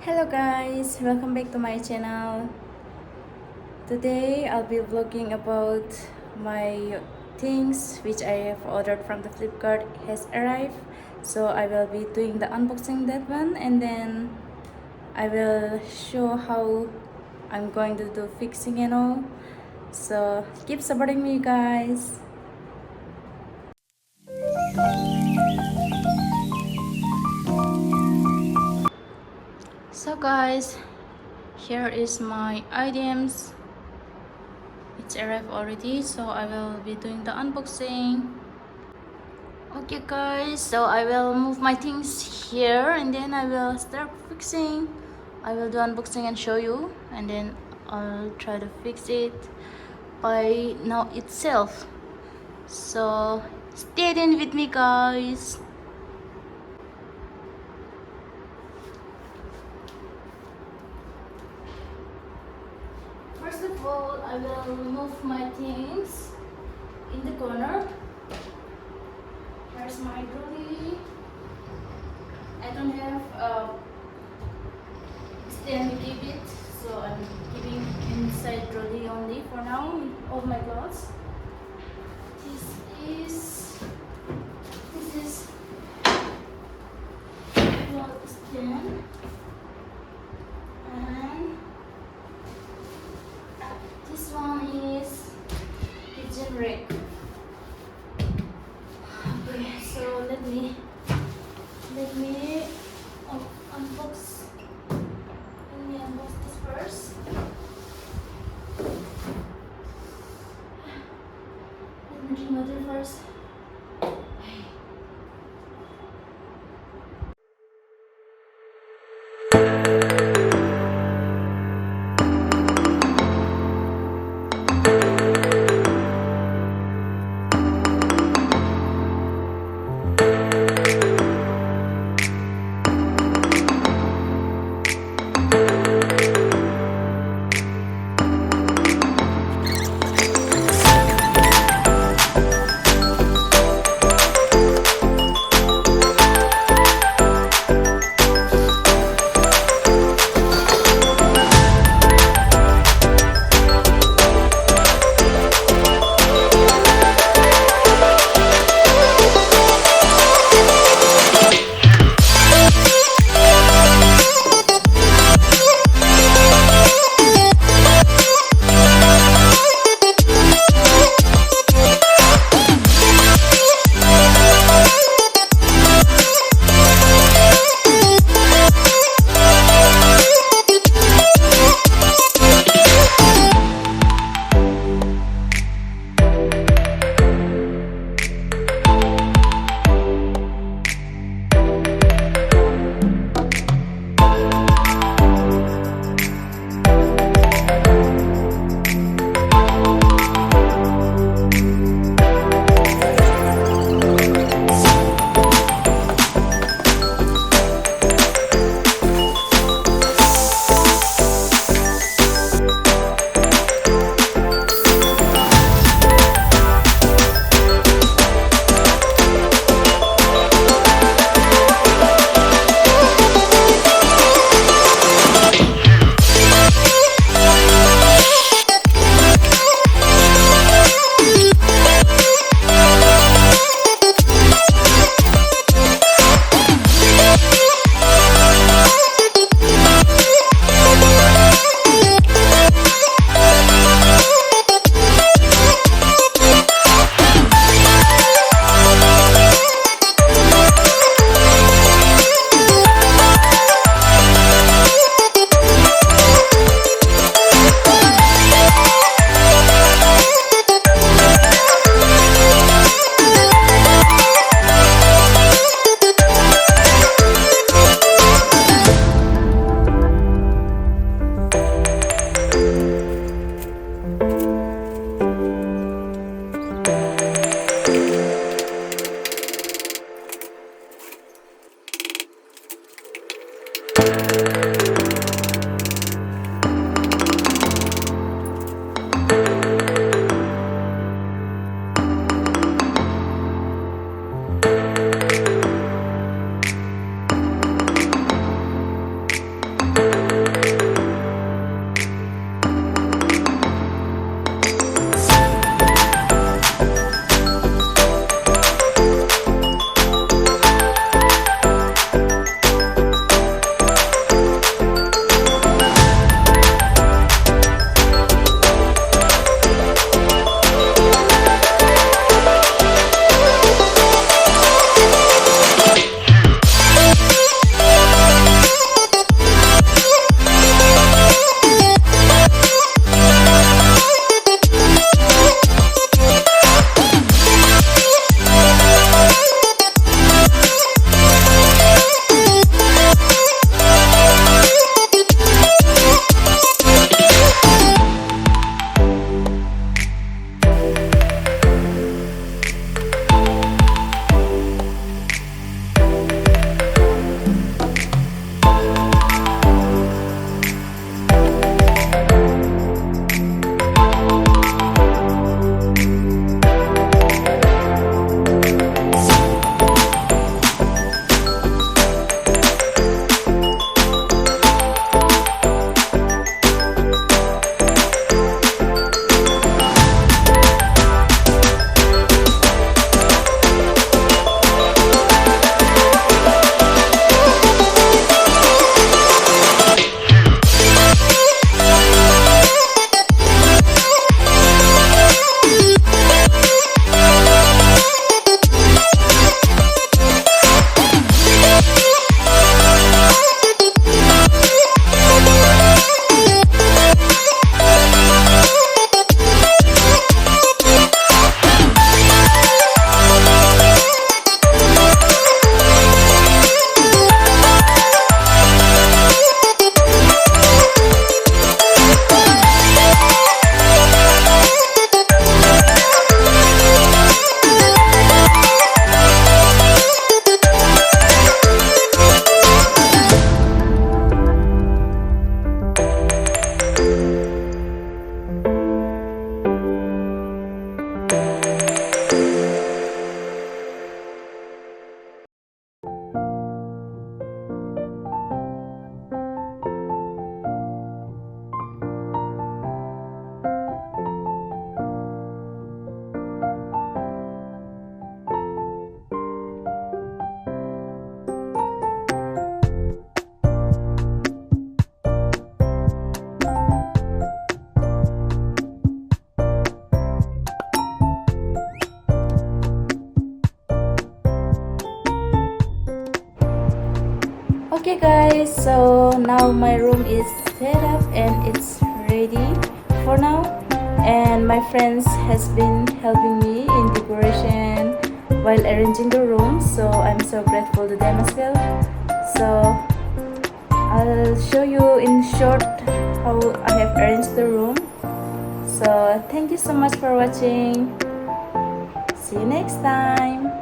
Hello guys, welcome back to my channel. Today I'll be vlogging about my things which I have ordered from the Flipkart has arrived. So I will be doing the unboxing that one, and then I will show how I'm going to do fixing and all. So keep supporting me guys. So guys, here is my items. It's arrived already, so I will be doing the unboxing. Okay guys, so I will move my things here and then I will start fixing. I will do unboxing and show you, and then I'll try to fix it by now itself. So stay tuned with me guys. First of all, I will move my things in the corner. Here's my trolley. I don't have a stand to keep it, so I'm keeping inside trolley only for now with all my clothes. This is cloth stand, and this one is kitchen rack. Okay, so let me unbox. Let me unbox this first. Let me drink water first. now my room is set up and it's ready for now, and my friends has been helping me in decoration while arranging the room, so I'm so grateful to them as well. So I'll show you in short how I have arranged the room. So thank you so much for watching. See you next time.